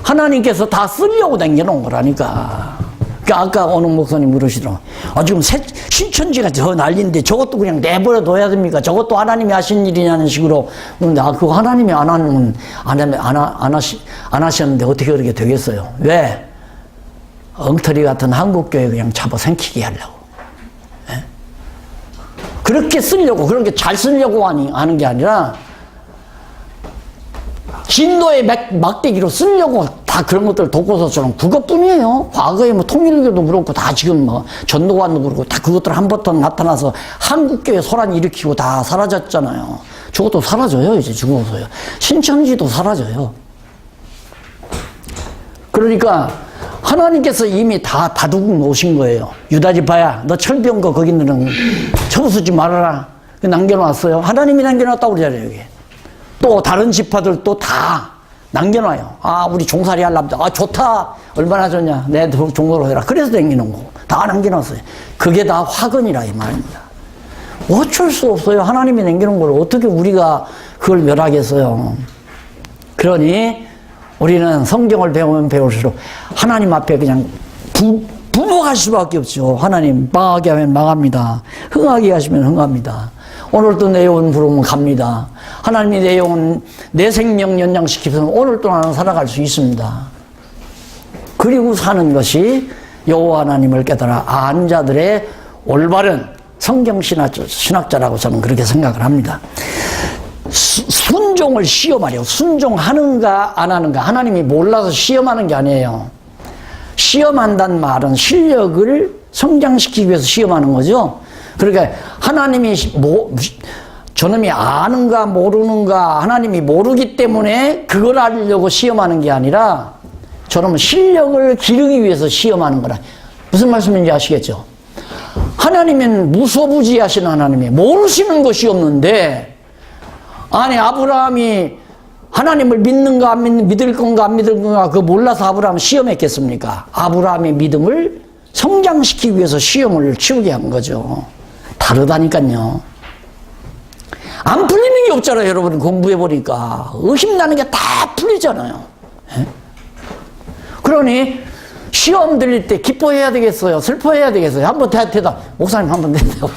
하나님께서 다 쓰려고 남겨놓은 거라니까. 그러니까 아까 어느 목사님 그러시더라고. 지금 신천지가 저 난리인데 저것도 그냥 내버려 둬야 됩니까? 저것도 하나님이 하신 일이냐는 식으로. 그런데 그거 하나님이 안 하셨는데 어떻게 그렇게 되겠어요? 왜? 엉터리 같은 한국교회 그냥 잡아 생기게 하려고. 예? 그렇게 쓰려고, 그렇게 잘 쓰려고 하는 게 아니라 진도의 막대기로 쓰려고 다 그런 것들 돕고서처럼 그것뿐이에요. 과거에 뭐 통일교도 그렇고 다 지금 뭐 전도관도 그렇고 다 그것들 한번더 나타나서 한국교회 소란 일으키고 다 사라졌잖아요. 저것도 사라져요. 이제 죽어서요. 신천지도 사라져요. 그러니까 하나님께서 이미 다 다두고 놓으신 거예요. 유다지파야, 너 철병거 거기 있는 쳐부수지 말아라. 남겨놨어요. 하나님이 남겨놨다고 그러잖아요. 여기. 또 다른 지파들도 다 남겨놔요. 우리 종살이 하려면 좋다. 얼마나 좋냐. 내 종로로 해라. 그래서 남기는 거고. 다 남겨놨어요. 그게 다 화근이라 이 말입니다. 어쩔 수 없어요. 하나님이 남기는 걸 어떻게 우리가 그걸 멸하겠어요. 그러니 우리는 성경을 배우면 배울수록 하나님 앞에 그냥 부복할 수밖에 없죠. 하나님 망하게 하면 망합니다. 흥하게 하시면 흥합니다. 오늘도 내 영혼 부르면 갑니다. 하나님이 내 영혼, 내 생명 연장시키면 오늘도 나는 살아갈 수 있습니다. 그리고 사는 것이 여호와 하나님을 깨달아 아는 자들의 올바른 성경 신학자라고 저는 그렇게 생각을 합니다. 순종을 시험하려고. 순종하는가 안 하는가. 하나님이 몰라서 시험하는 게 아니에요. 시험한다는 말은 실력을 성장시키기 위해서 시험하는 거죠. 그러니까 하나님이 저놈이 아는가 모르는가, 하나님이 모르기 때문에 그걸 알려고 시험하는 게 아니라 저놈은 실력을 기르기 위해서 시험하는 거라. 무슨 말씀인지 아시겠죠? 하나님은 무소부지하신 하나님이 모르시는 것이 없는데, 아니 아브라함이 하나님을 믿는가 믿을 건가 안 믿을 건가 그거 몰라서 아브라함 시험했겠습니까? 아브라함의 믿음을 성장시키기 위해서 시험을 치우게 한 거죠. 다르다니까요. 안 풀리는 게 없잖아요. 여러분 공부해보니까 의심나는 게 다 풀리잖아요. 예? 그러니 시험 들릴 때 기뻐해야 되겠어요? 슬퍼해야 되겠어요? 한번 대답. 목사님 한번 대답.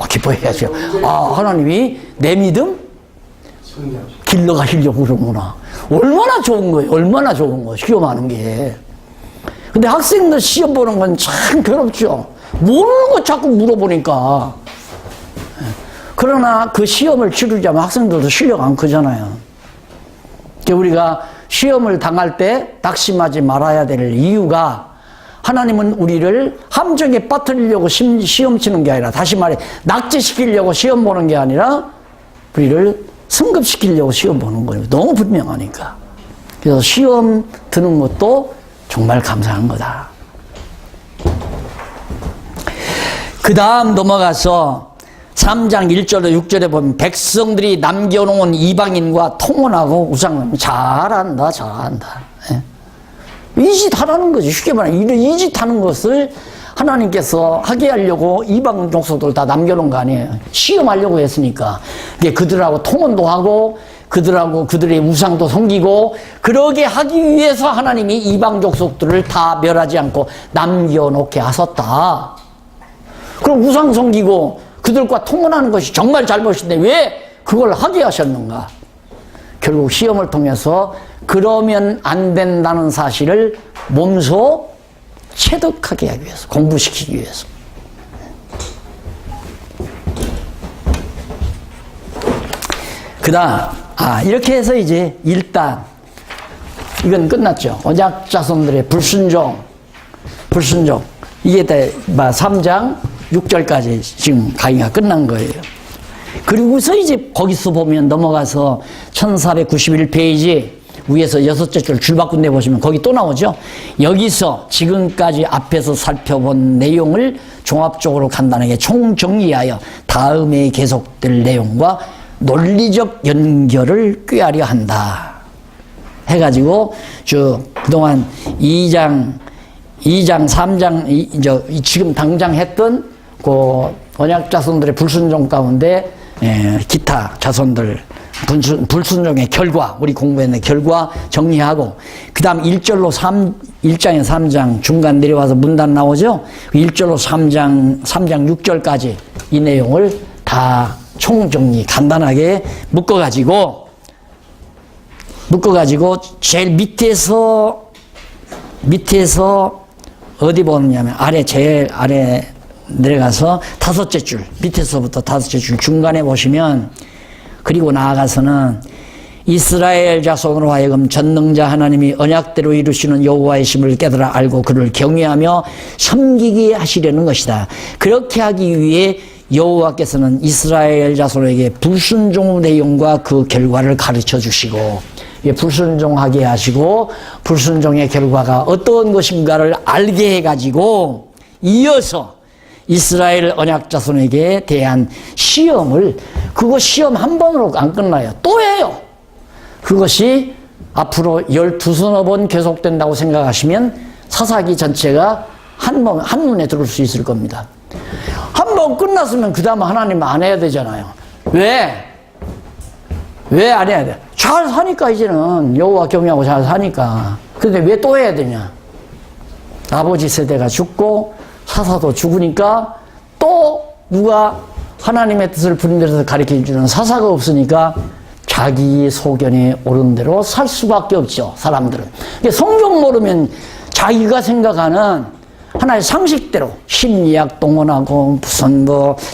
기뻐해야죠. 아, 하나님이 내 믿음 길러가시려고 그러구나. 얼마나 좋은 거예요. 얼마나 좋은 거예요. 시험하는 게. 근데 학생들 시험 보는 건 참 괴롭죠. 모르는 거 자꾸 물어보니까. 그러나 그 시험을 치르자면 학생들도 실력 안 크잖아요. 우리가 시험을 당할 때 낙심하지 말아야 될 이유가 하나님은 우리를 함정에 빠뜨리려고 시험 치는 게 아니라 다시 말해 낙제시키려고 시험 보는 게 아니라 우리를 승급시키려고 시험 보는 거예요. 너무 분명하니까. 그래서 시험 드는 것도 정말 감사한 거다. 그 다음 넘어가서 3장 1절에 6절에 보면 백성들이 남겨놓은 이방인과 통혼하고 우상을 잘한다. 예? 이 짓 하라는 거지. 쉽게 말하면 이 짓 하는 것을 하나님께서 하게 하려고 이방 족속들 다 남겨놓은 거 아니에요. 시험하려고 했으니까. 그들하고 통혼도 하고 그들하고 그들의 우상도 섬기고 그러게 하기 위해서 하나님이 이방 족속들을 다 멸하지 않고 남겨놓게 하셨다. 그럼 우상 섬기고 그들과 통혼하는 것이 정말 잘못인데 왜 그걸 하게 하셨는가? 결국 시험을 통해서 그러면 안 된다는 사실을 몸소 체득하게 하기 위해서, 공부시키기 위해서. 그 다음, 이렇게 해서 이제 일단, 이건 끝났죠. 언약 자손들의 불순종. 이게 다 3장 6절까지 지금 강의가 끝난 거예요. 그리고서 이제 거기서 보면 넘어가서 1491페이지 위에서 6째 줄 줄바꾼 데 보시면 거기 또 나오죠. 여기서 지금까지 앞에서 살펴본 내용을 종합적으로 간단하게 총정리하여 다음에 계속될 내용과 논리적 연결을 꾀하려 한다. 해가지고 그동안 2장, 3장, 지금 당장 했던 그 언약 자손들의 불순종 가운데 기타 자손들 불순종의 결과, 우리 공부했는 결과 정리하고, 그 다음 1절로 1장에 3장 중간 내려와서 문단 나오죠? 1절로 3장 6절까지 이 내용을 다 총정리 간단하게 묶어가지고 제일 밑에서 어디 보느냐면 제일 아래 내려가서 5째 줄, 밑에서부터 5째 줄 중간에 보시면, 그리고 나아가서는 이스라엘 자손으로 하여금 전능자 하나님이 언약대로 이루시는 여호와의 심을 깨달아 알고 그를 경외하며 섬기게 하시려는 것이다. 그렇게 하기 위해 여호와께서는 이스라엘 자손에게 불순종 내용과 그 결과를 가르쳐 주시고, 불순종하게 하시고 불순종의 결과가 어떤 것인가를 알게 해가지고 이어서 이스라엘 언약 자손에게 대한 시험을, 그거 시험 한 번으로 안 끝나요. 또 해요. 그것이 앞으로 12번 계속된다고 생각하시면 사사기 전체가 한눈에 들을 수 있을 겁니다. 한 번 끝났으면 그 다음 하나님 안 해야 되잖아요. 왜 안 해야 돼? 잘 사니까 이제는 여호와 경외하고 잘 사니까. 근데 왜 또 해야 되냐? 아버지 세대가 죽고 사사도 죽으니까 또 누가 하나님의 뜻을 분별해서 가르쳐주는 사사가 없으니까 자기 소견에 옳은 대로 살 수밖에 없죠, 사람들은. 성경 모르면 자기가 생각하는 하나의 상식대로 심리학 동원하고 무슨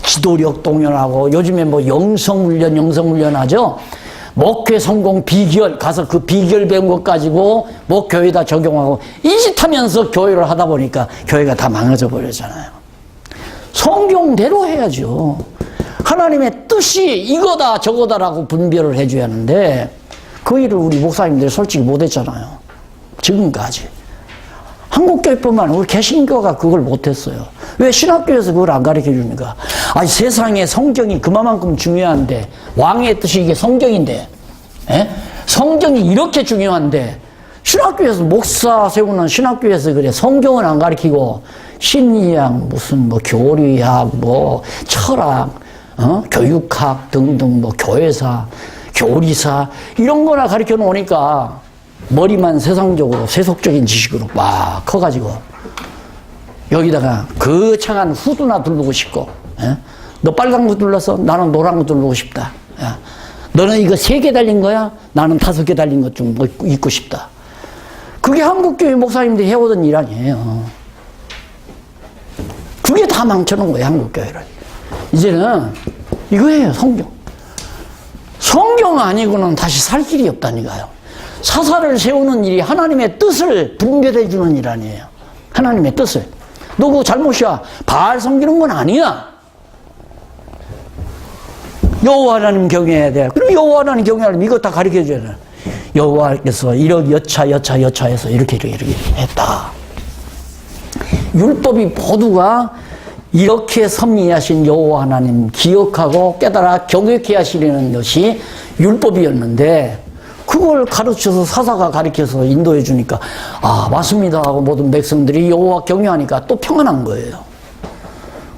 지도력 동원하고 요즘에 영성훈련 하죠. 목회 성공 비결 가서 그 비결 배운 것 가지고 교회에다 적용하고 이 짓 하면서 교회를 하다 보니까 교회가 다 망해져 버렸잖아요. 성경대로 해야죠. 하나님의 뜻이 이거다 저거다라고 분별을 해줘야 하는데 그 일을 우리 목사님들이 솔직히 못했잖아요. 지금까지. 한국교회뿐만 아니라 우리 개신교가 그걸 못했어요. 왜 신학교에서 그걸 안 가르쳐주니까? 세상에 성경이 그만큼 중요한데 왕의 뜻이 이게 성경인데 성경이 이렇게 중요한데 신학교에서 목사 세우는 신학교에서 그래 성경은 안 가르치고 심리학 무슨 뭐 교리학 뭐 철학 교육학 등등 뭐 교회사 교리사 이런 거나 가르쳐 놓으니까 머리만 세상적으로 세속적인 지식으로 막 커가지고 여기다가 거창한 후드나 두르고 싶고 너 빨간 거 둘렀어? 나는 노란 거 두르고 싶다. 너는 이거 3개 달린 거야? 나는 5개 달린 것 좀 입고 싶다. 그게 한국교회 목사님들이 해오던 일 아니에요. 그게 다 망쳐놓은 거예요, 한국교회를. 이제는 이거예요, 성경. 성경 아니고는 다시 살 길이 없다니까요. 사사를 세우는 일이 하나님의 뜻을 분별해 주는 일 아니에요. 하나님의 뜻을. 너 그거 잘못이야. 바알 섬기는 건 아니야. 여호와 하나님 경외해야 돼. 그럼 여호와 하나님 경외하려면 이거 다 가르쳐줘야 돼. 여호와께서 이렇게 여차해서 이렇게 했다. 율법이 모두가 이렇게 섭리하신 여호와 하나님 기억하고 깨달아 경외케 하시려는 것이 율법이었는데 그걸 가르쳐서 사사가 가르쳐서 인도해 주니까 아 맞습니다 하고 모든 백성들이 여호와 경외하니까 또 평안한 거예요.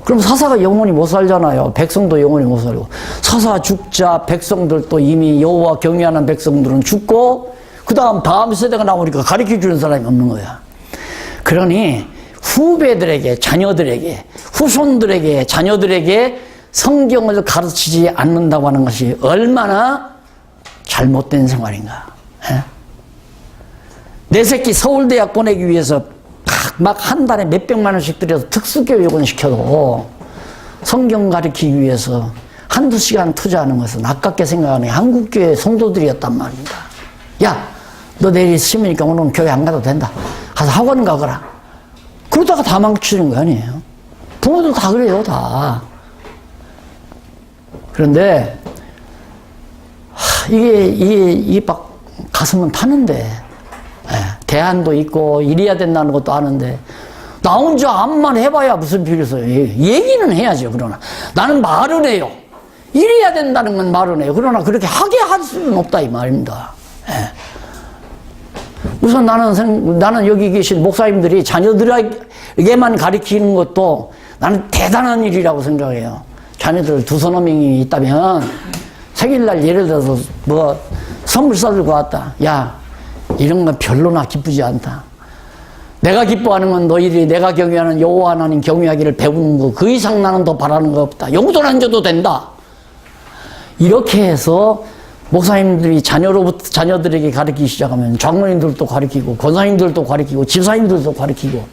그럼 사사가 영원히 못 살잖아요. 백성도 영원히 못 살고 사사 죽자 백성들도 이미 여호와 경외하는 백성들은 죽고 그 다음 세대가 나오니까 가르쳐 주는 사람이 없는 거야. 그러니 후배들에게 자녀들에게 후손들에게 자녀들에게 성경을 가르치지 않는다고 하는 것이 얼마나 잘못된 생활인가. 내 새끼 서울대학 보내기 위해서 막 한 달에 몇백만 원씩 들여서 특수교육은 시켜도 성경 가르치기 위해서 한두 시간 투자하는 것은 아깝게 생각하는 한국교회 성도들이었단 말입니다. 야, 너 내일 시험이니까 오늘 교회 안 가도 된다. 가서 학원 가거라. 그러다가 다 망치는 거 아니에요. 부모들 다 그래요, 다. 그런데 이게 막 가슴은 타는데 대안도 있고 이래야 된다는 것도 아는데 나 혼자 암만 해봐야 무슨 필요 있어요. 얘기는 해야죠. 그러나 나는 말은 해요. 이래야 된다는 건 말은 해요. 그러나 그렇게 하게 할 수는 없다 이 말입니다. 우선 나는 여기 계신 목사님들이 자녀들에게만 가르치는 것도 나는 대단한 일이라고 생각해요. 자녀들 2-3명이 있다면 생일날 예를 들어서 뭐 선물 싸들고 왔다. 야, 이런 건 별로나 기쁘지 않다. 내가 기뻐하는 건 너희들이 내가 경외하는 여호와 하나님 경외하기를 배우는 거 그 이상 나는 더 바라는 거 없다. 용돈 안 줘도 된다. 이렇게 해서 목사님들이 자녀들에게 가르치기 시작하면 장로님들도 가르치고 권사님들도 가르치고 집사님들도 가르치고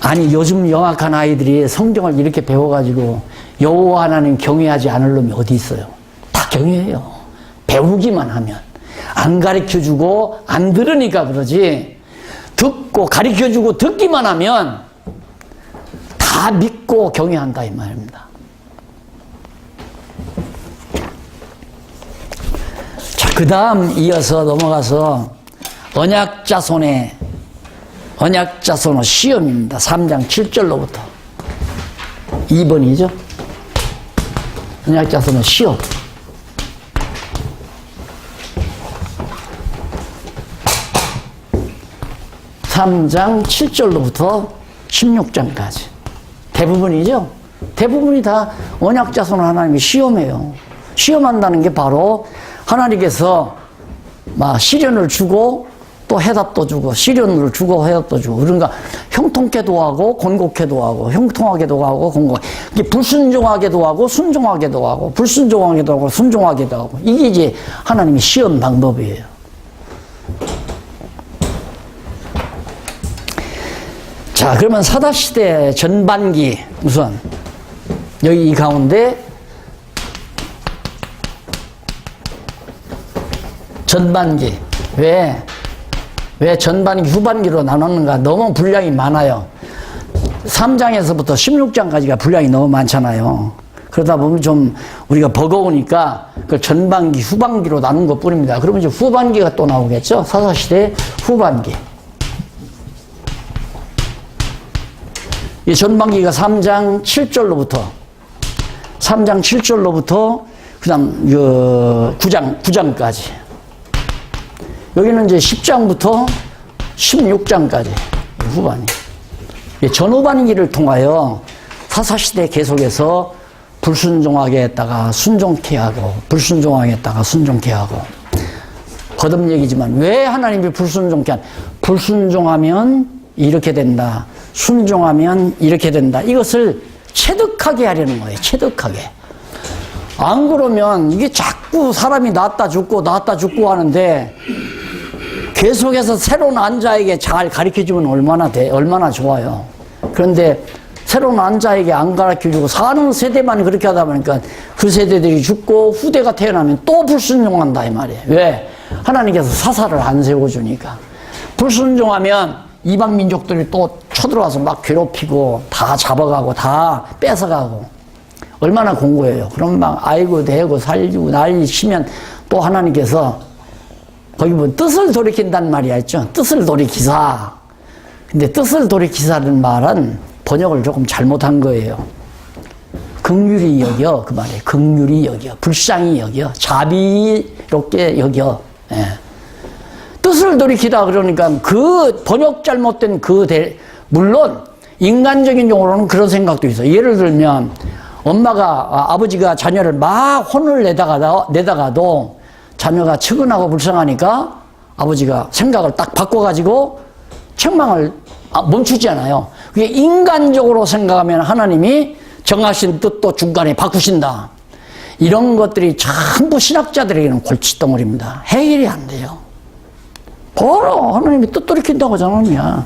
아니 요즘 영악한 아이들이 성경을 이렇게 배워가지고 여호와 하나님 경외하지 않을 놈이 어디 있어요. 다 경외해요. 배우기만 하면. 안 가르쳐주고 안 들으니까 그러지 듣고 가르쳐주고 듣기만 하면 다 믿고 경외한다 이 말입니다. 자, 그 다음 이어서 넘어가서 언약자손의 시험입니다. 3장 7절로부터 2번이죠. 언약자손의 시험. 3장 7절로부터 16장까지 대부분이죠. 대부분이 다 언약자손 하나님이 시험해요. 시험한다는 게 바로 하나님께서 막 시련을 주고 또 해답도 주고 시련을 주고 해답도 주고 그러니까 형통케도 하고 곤곡케도 하고 형통하게도 하고 곤곡 이게 불순종하게도 하고 순종하게도 하고 불순종하게도 하고 순종하게도 하고 이게 이제 하나님의 시험 방법이에요. 자, 그러면 사다시대 전반기 우선 여기 이 가운데 전반기 왜 전반기 후반기로 나눴는가? 너무 분량이 많아요. 3장에서부터 16장까지가 분량이 너무 많잖아요. 그러다 보면 좀 우리가 버거우니까 그 전반기 후반기로 나눈 것 뿐입니다. 그러면 이제 후반기가 또 나오겠죠. 사사시대 후반기. 이 전반기가 3장 7절로부터 그다음 9장까지. 여기는 이제 10장부터 16장까지 후반이. 전후반기를 통하여 사사시대 계속해서 불순종하게 했다가 순종케 하고, 불순종하게 했다가 순종케 하고. 거듭 얘기지만 왜 하나님이 불순종케 한? 불순종하면 이렇게 된다. 순종하면 이렇게 된다. 이것을 체득하게 하려는 거예요. 체득하게. 안 그러면 이게 자꾸 사람이 낳았다 죽고 하는데 계속해서 새로운 안자에게 잘 가르쳐주면 얼마나 좋아요. 그런데 새로운 안자에게 안 가르쳐주고 사는 세대만 그렇게 하다 보니까 그 세대들이 죽고 후대가 태어나면 또 불순종한다 이 말이에요. 왜? 하나님께서 사사를 안 세워주니까. 불순종하면 이방 민족들이 또 쳐들어와서 막 괴롭히고 다 잡아가고 다 뺏어가고 얼마나 공고해요. 그럼 막 아이고 대고 살리고 난리 치면 또 하나님께서 거기 뭐 뜻을 돌이킨다는 말이 있죠. 뜻을 돌이키사. 근데 뜻을 돌이키사는 말은 번역을 조금 잘못한 거예요. 긍휼히 여겨 그 말이에요. 긍휼히 여겨, 불쌍히 여겨, 자비롭게 여겨. 예. 뜻을 돌이키다 그러니까 그 번역 잘못된 물론 인간적인 용어로는 그런 생각도 있어요. 예를 들면 아버지가 자녀를 막 혼을 내다가도 자녀가 측은하고 불쌍하니까 아버지가 생각을 딱 바꿔가지고 책망을 멈추지 않아요. 그게 인간적으로 생각하면 하나님이 정하신 뜻도 중간에 바꾸신다. 이런 것들이 전부 신학자들에게는 골칫덩어리입니다. 해결이 안 돼요. 바로 하나님이 뜻 돌이킨다고 하잖아요.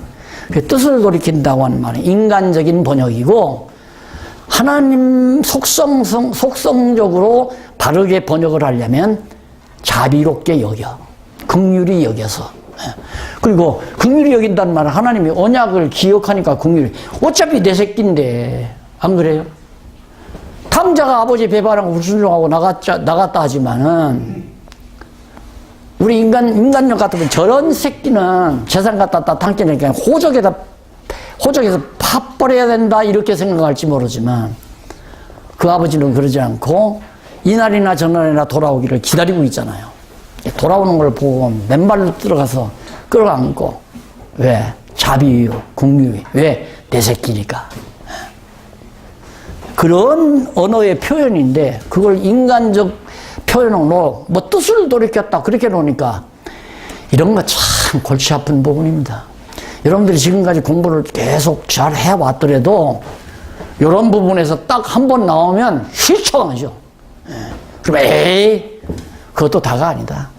뜻을 돌이킨다고 하는 말은 인간적인 번역이고 하나님 속성적으로 바르게 번역을 하려면 자비롭게 여겨, 긍휼히 여겨서. 그리고 긍휼히 여긴다는 말은 하나님이 언약을 기억하니까 긍휼히. 어차피 내 새끼인데 안 그래요? 탐자가 아버지 배반하고 불순종하고 나갔다 하지만은 우리 인간력 같으면 저런 새끼는 재산 갖다 당겨내니까 호적에서 파버려야 된다 이렇게 생각할지 모르지만 그 아버지는 그러지 않고 이날이나 저날이나 돌아오기를 기다리고 있잖아요. 돌아오는 걸 보고 맨발로 들어가서 끌어안고. 왜? 자비요, 긍휼이. 왜? 내 새끼니까. 그런 언어의 표현인데 그걸 인간적 표현으로 뭐 뜻을 돌이켰다 그렇게 놓으니까 이런 거 참 골치 아픈 부분입니다. 여러분들이 지금까지 공부를 계속 잘 해왔더라도 이런 부분에서 딱 한 번 나오면 휘청하죠. 그럼 에이 그것도 다가 아니다.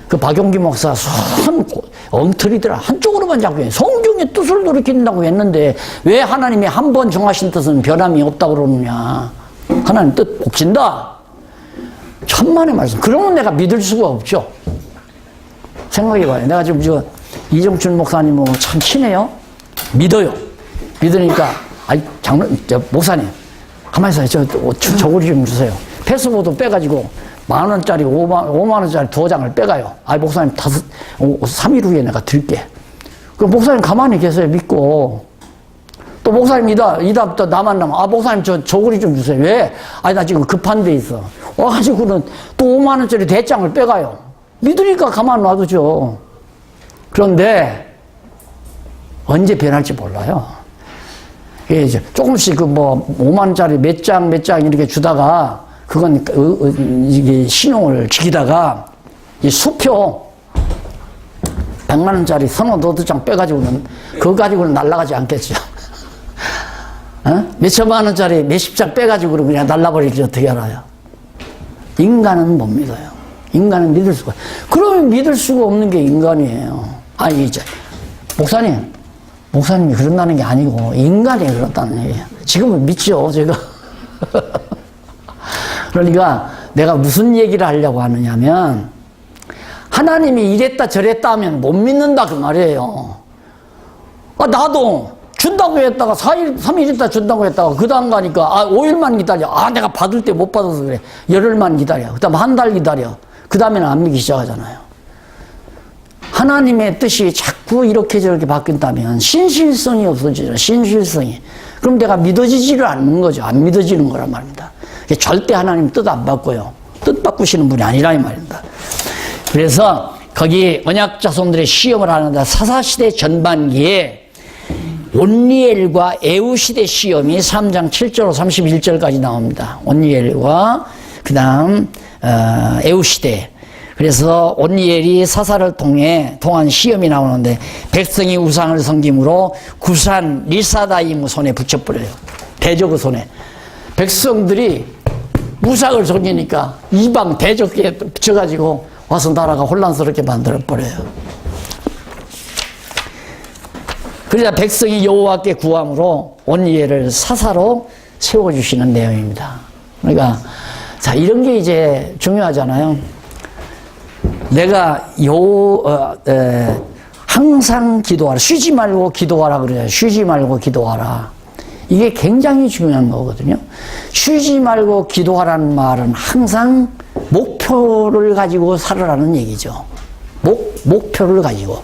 그 박용기 목사 손 엉터리더라. 한쪽으로만 자꾸 해. 성경의 뜻을 돌이킨다고 했는데 왜 하나님이 한 번 정하신 뜻은 변함이 없다고 그러느냐. 하나님 뜻 곱신다. 천만의 말씀. 그러면 내가 믿을 수가 없죠. 생각해봐요. 내가 지금 이정춘 목사님하고 참 친해요. 믿어요. 믿으니까 목사님 가만히 있어요. 저고리 좀 주세요. 패스보드 빼가지고 10,000원짜리 5만원짜리 2장을 빼가요. 목사님 3일 후에 내가 드릴게. 그럼 목사님 가만히 계세요. 믿고. 또 목사님 이다부터 나만 나면 목사님 저고리 좀 주세요. 왜? 나 지금 급한 데 있어. 와가지고는 또 5만원짜리 대장을 빼가요. 믿으니까 가만 놔두죠. 그런데 언제 변할지 몰라요. 이제 조금씩 5만원짜리 몇 장 이렇게 주다가 그건 이게 신용을 지키다가 이 수표 100만원짜리 서너 장 빼가지고는 그거 가지고는 날아가지 않겠죠. 몇천만원짜리 몇십 장 빼가지고 그냥 날라버리지 어떻게 알아요? 인간은 못 믿어요. 인간은 믿을 수가. 그러면 믿을 수가 없는 게 인간이에요. 이제 목사님이 그런다는 게 아니고 인간이 그렇다는 얘기예요. 지금은 믿죠, 제가. 그러니까 내가 무슨 얘기를 하려고 하느냐면 하나님이 이랬다 저랬다 하면 못 믿는다 그 말이에요. 나도 준다고 했다가 3일 있다 준다고 했다가 그 다음 가니까 5일만 기다려. 내가 받을 때 못 받아서 그래. 열흘만 기다려. 그 다음 한 달 기다려. 그 다음에는 안 믿기 시작하잖아요. 하나님의 뜻이 자꾸 이렇게 저렇게 바뀐다면 신실성이 없어지죠. 신실성이. 그럼 내가 믿어지지를 않는 거죠. 안 믿어지는 거란 말입니다. 절대 하나님 뜻 안 바꿔요. 뜻 바꾸시는 분이 아니라 이 말입니다. 그래서 거기 언약 자손들의 시험을 하는데 사사시대 전반기에 온니엘과 에우시대 시험이 3장 7절 31절까지 나옵니다. 온니엘과 그 다음 에우시대. 그래서 온니엘이 사사를 통한 시험이 나오는데 백성이 우상을 섬김으로 구산 리사다임 손에 붙여버려요. 대적의 손에. 백성들이 우상을 섬기니까 이방 대적에 붙여가지고 와서 나라가 혼란스럽게 만들어버려요. 그러자 백성이 여호와께 구함으로 온니엘을 사사로 세워주시는 내용입니다. 그러니까 자 이런 게 이제 중요하잖아요. 내가 항상 기도하라. 쉬지 말고 기도하라 그래요. 쉬지 말고 기도하라. 이게 굉장히 중요한 거거든요. 쉬지 말고 기도하라는 말은 항상 목표를 가지고 살아라는 얘기죠. 목표를 가지고.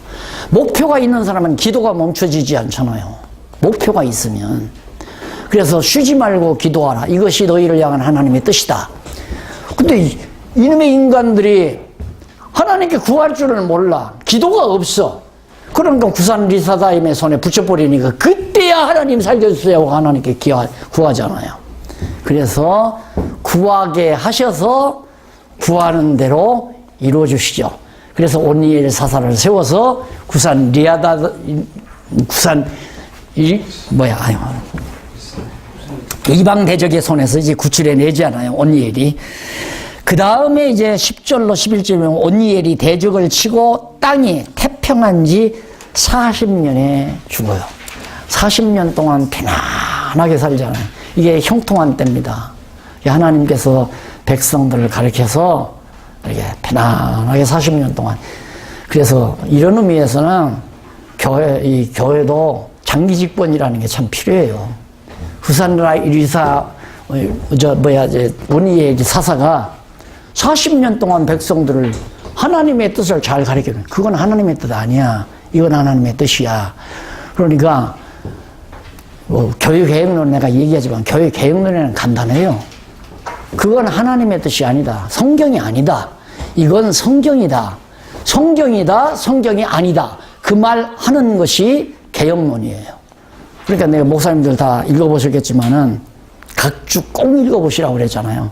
목표가 있는 사람은 기도가 멈춰지지 않잖아요. 목표가 있으면. 그래서 쉬지 말고 기도하라. 이것이 너희를 향한 하나님의 뜻이다. 근데 이놈의 인간들이 하나님께 구할 줄을 몰라. 기도가 없어. 그러니까 구산 리사다임의 손에 붙여버리니까 그때야 하나님 살려주세요 하고 하나님께 구하잖아요. 그래서 구하게 하셔서 구하는 대로 이루어주시죠. 그래서 온니엘 사사를 세워서 이방 대적의 손에서 이제 구출해내지 않아요. 온니엘이. 그 다음에 이제 10절로 11절에 온니엘이 대적을 치고 땅이 태평한 지 40년에 죽어요. 40년 동안 편안하게 살잖아요. 이게 형통한 때입니다. 하나님께서 백성들을 가르쳐서 이렇게 편안하게 40년 동안. 그래서 이런 의미에서는 이 교회도 장기 집권이라는 게 참 필요해요. 온니엘 사사가 40년 동안 백성들을 하나님의 뜻을 잘 가르쳐요. 그건 하나님의 뜻 아니야. 이건 하나님의 뜻이야. 그러니까 교회 계획론 내가 얘기하지만 교회 계획론에는 간단해요. 그건 하나님의 뜻이 아니다. 성경이 아니다. 이건 성경이다. 성경이다. 성경이 아니다. 그 말 하는 것이 개혁론이에요. 그러니까 내가 목사님들 다 읽어보셨겠지만은 각주 꼭 읽어보시라고 그랬잖아요.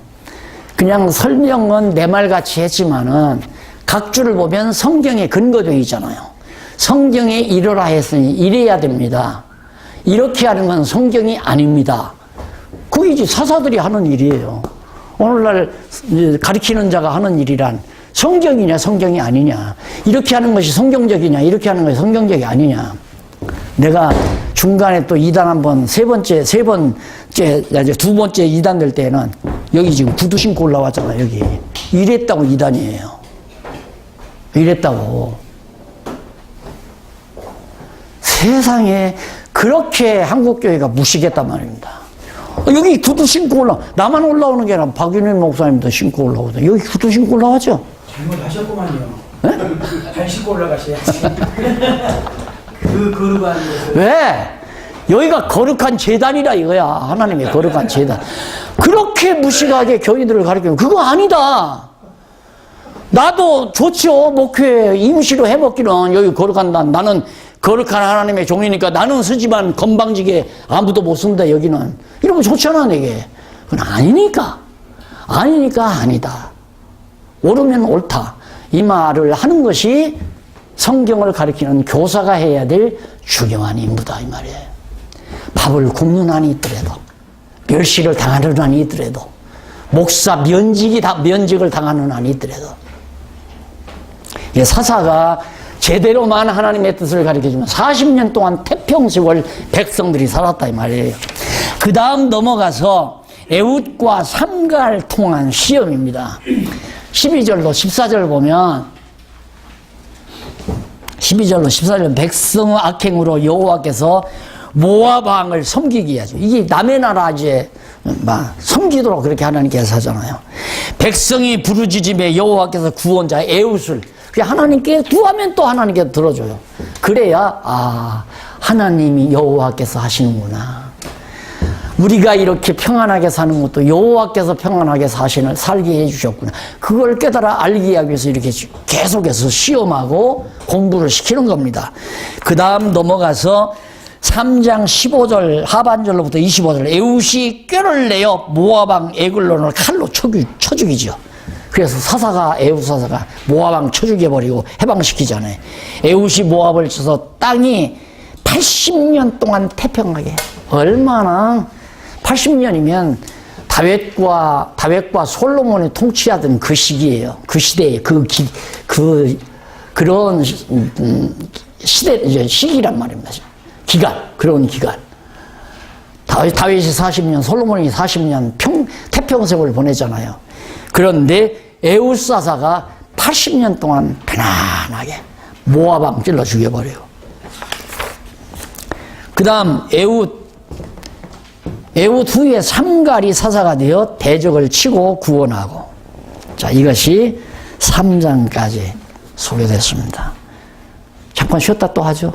그냥 설명은 내 말같이 했지만은 각주를 보면 성경에 근거되어 있잖아요. 성경에 이러라 했으니 이래야 됩니다. 이렇게 하는 건 성경이 아닙니다. 그게 이제 사사들이 하는 일이에요. 오늘날 가르치는 자가 하는 일이란 성경이냐 성경이 아니냐, 이렇게 하는 것이 성경적이냐 이렇게 하는 것이 성경적이 아니냐. 내가 중간에 또 이단 한번 두 번째 이단 될 때는 여기 지금 구두 신고 올라왔잖아. 여기 이랬다고 이단이에요. 이랬다고. 세상에 그렇게 한국교회가 무시겠단 말입니다. 여기 구두 신고 나만 올라오는 게 아니라 박윤희 목사님도 신고 올라오거든. 여기 구두 신고 올라가죠. 잘못하셨구만요. 네? 발 신고 올라가셔야지. 거룩한 것을. 왜? 여기가 거룩한 재단이라 이거야. 하나님의 거룩한 재단. 그렇게 무식하게 교인들을 가르치면 그거 아니다. 나도 좋죠. 목회 임시로 해먹기는 여기 거룩한다. 나는 거룩한 하나님의 종이니까 나는 쓰지만 건방지게 아무도 못 쓴다 여기는. 이러면 좋잖아 내게. 그건 아니니까. 아니니까 아니다. 옳으면 옳다. 이 말을 하는 것이 성경을 가리키는 교사가 해야 될 중요한 임무다 이 말이에요. 밥을 굶는 한이 있더라도, 멸시를 당하는 한이 있더라도, 목사 면직을 당하는 한이 있더라도, 사사가 제대로만 하나님의 뜻을 가르쳐주면 40년 동안 태평세월 백성들이 살았다 이 말이에요. 그 다음 넘어가서 에훗과 삼가를 통한 시험입니다. 12절로 14절 보면 12절로 14절 백성의 악행으로 여호와께서 모압 왕을 섬기게 하죠. 이게 남의 나라 이제 섬기도록 그렇게 하나님께서 하잖아요. 백성이 부르짖음에 여호와께서 구원자 에훗을 하나님께 구하면 또 하나님께 들어줘요. 그래야 하나님이 여호와께서 하시는구나. 우리가 이렇게 평안하게 사는 것도 여호와께서 평안하게 살게 해주셨구나. 그걸 깨달아 알게 하기 위해서 이렇게 계속해서 시험하고 공부를 시키는 겁니다. 그 다음 넘어가서 3장 15절 하반절로부터 25절 에웃이 꾀를 내어 모압왕 에글론을 칼로 쳐 죽이죠. 그래서 에웃 사사가 모압왕 쳐 죽여버리고 해방시키잖아요. 에웃이 모압을 쳐서 땅이 80년 동안 태평하게, 얼마나 80년이면 다윗과 솔로몬이 통치하던 그 시기예요. 그 시대에 그런 시기란 말입니다. 그런 기간. 다윗이 40년, 솔로몬이 40년 태평성을 보내잖아요. 그런데 에웃 사사가 80년 동안 편안하게 모압왕 찔러 죽여버려요. 그 다음 에웃 후에 삼갈이 사사가 되어 대적을 치고 구원하고. 자, 이것이 3장까지 소개됐습니다. 잠깐 쉬었다 또 하죠.